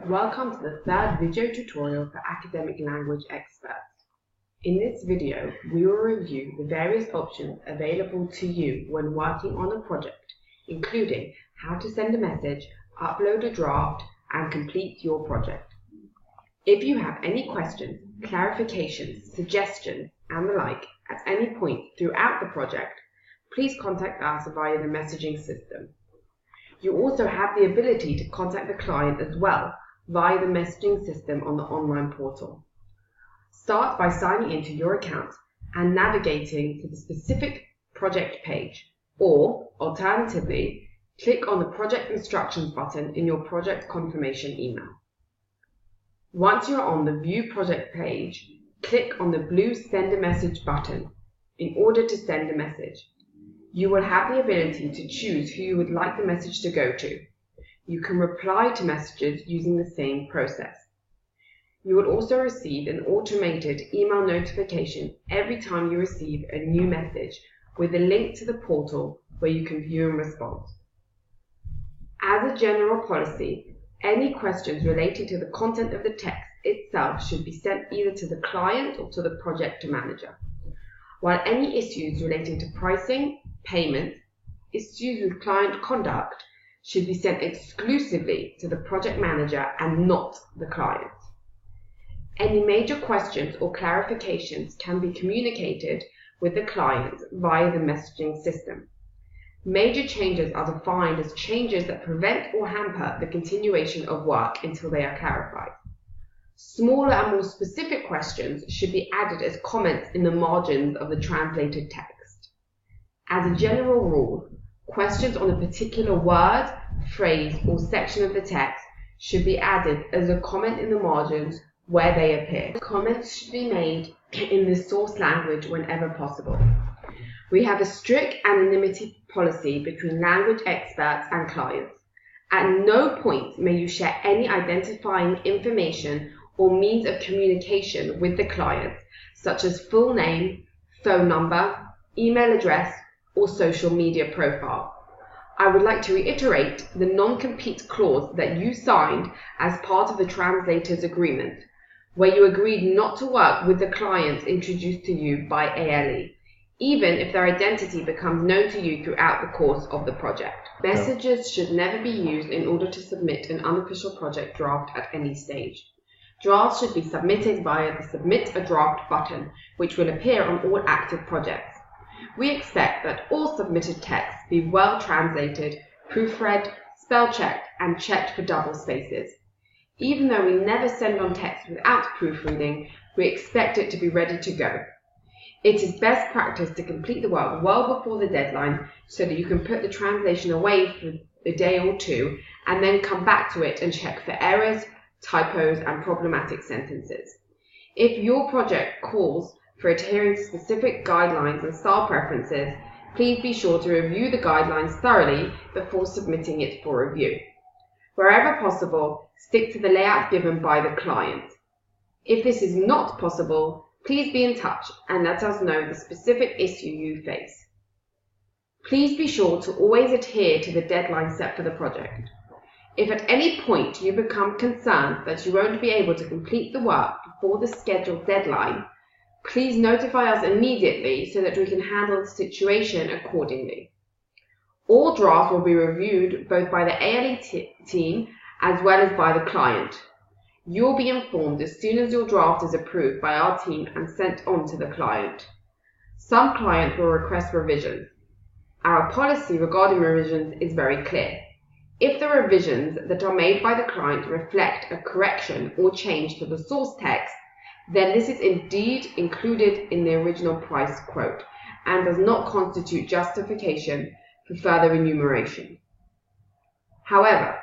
Welcome to the third video tutorial for academic language experts. In this video, we will review the various options available to you when working on a project, including how to send a message, upload a draft, and complete your project. If you have any questions, clarifications, suggestions, and the like at any point throughout the project, please contact us via the messaging system. You also have the ability to contact the client as well via the messaging system on the online portal. Start by signing into your account and navigating to the specific project page, or alternatively, click on the project instructions button in your project confirmation email. Once you're on the View Project page, click on the blue Send a Message button in order to send a message. You will have the ability to choose who you would like the message to go to. You can reply to messages using the same process. You will also receive an automated email notification every time you receive a new message with a link to the portal where you can view and respond. As a general policy, any questions relating to the content of the text itself should be sent either to the client or to the project manager, while any issues relating to pricing, payment, issues with client conduct should be sent exclusively to the project manager and not the client. Any major questions or clarifications can be communicated with the client via the messaging system. Major changes are defined as changes that prevent or hamper the continuation of work until they are clarified. Smaller and more specific questions should be added as comments in the margins of the translated text. As a general rule, questions on a particular word, phrase, or section of the text should be added as a comment in the margins where they appear. Comments should be made in the source language whenever possible. We have a strict anonymity policy between language experts and clients. At no point may you share any identifying information or means of communication with the client, such as full name, phone number, email address, or social media profile. I would like to reiterate the non-compete clause that you signed as part of the translator's agreement, where you agreed not to work with the clients introduced to you by ALE, even if their identity becomes known to you throughout the course of the project. Messages should never be used in order to submit an unofficial project draft at any stage. Drafts should be submitted via the Submit a Draft button, which will appear on all active projects. We expect that all submitted texts be well translated, proofread, spell-checked, and checked for double spaces. Even though we never send on text without proofreading, we expect it to be ready to go. It is best practice to complete the work well before the deadline so that you can put the translation away for a day or two and then come back to it and check for errors, typos, and problematic sentences. If your project calls for adhering to specific guidelines and style preferences, please be sure to review the guidelines thoroughly before submitting it for review. Wherever possible, stick to the layout given by the client. If this is not possible, please be in touch and let us know the specific issue you face. Please be sure to always adhere to the deadline set for the project. If at any point you become concerned that you won't be able to complete the work before the scheduled deadline, please notify us immediately so that we can handle the situation accordingly. All drafts will be reviewed both by the ALE team as well as by the client. You will be informed as soon as your draft is approved by our team and sent on to the client. Some clients will request revisions. Our policy regarding revisions is very clear. If the revisions that are made by the client reflect a correction or change to the source text, then this is indeed included in the original price quote and does not constitute justification for further enumeration. However,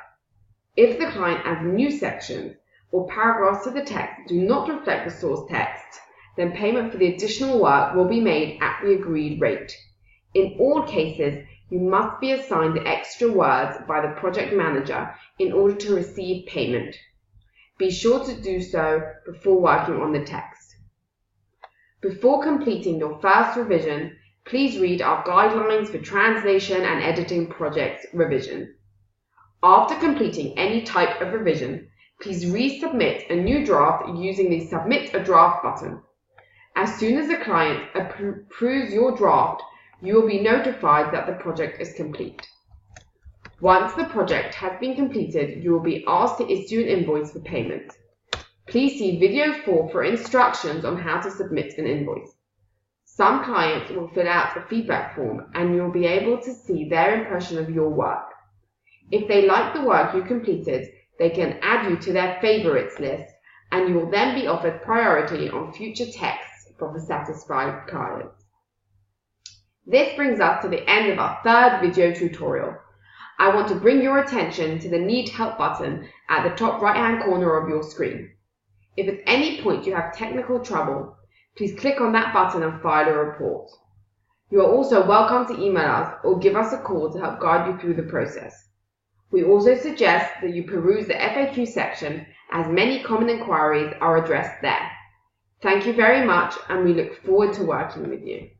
if the client adds new sections or paragraphs to the text that do not reflect the source text, then payment for the additional work will be made at the agreed rate. In all cases, you must be assigned the extra words by the project manager in order to receive payment. Be sure to do so before working on the text. Before completing your first revision, please read our guidelines for translation and editing project revision. After completing any type of revision, please resubmit a new draft using the Submit a Draft button. As soon as the client approves your draft, you will be notified that the project is complete. Once the project has been completed, you will be asked to issue an invoice for payment. Please see video 4 for instructions on how to submit an invoice. Some clients will fill out a feedback form and you will be able to see their impression of your work. If they like the work you completed, they can add you to their favorites list and you will then be offered priority on future texts from the satisfied client. This brings us to the end of our third video tutorial. I want to bring your attention to the Need Help button at the top right-hand corner of your screen. If at any point you have technical trouble, please click on that button and file a report. You are also welcome to email us or give us a call to help guide you through the process. We also suggest that you peruse the FAQ section, as many common inquiries are addressed there. Thank you very much, and we look forward to working with you.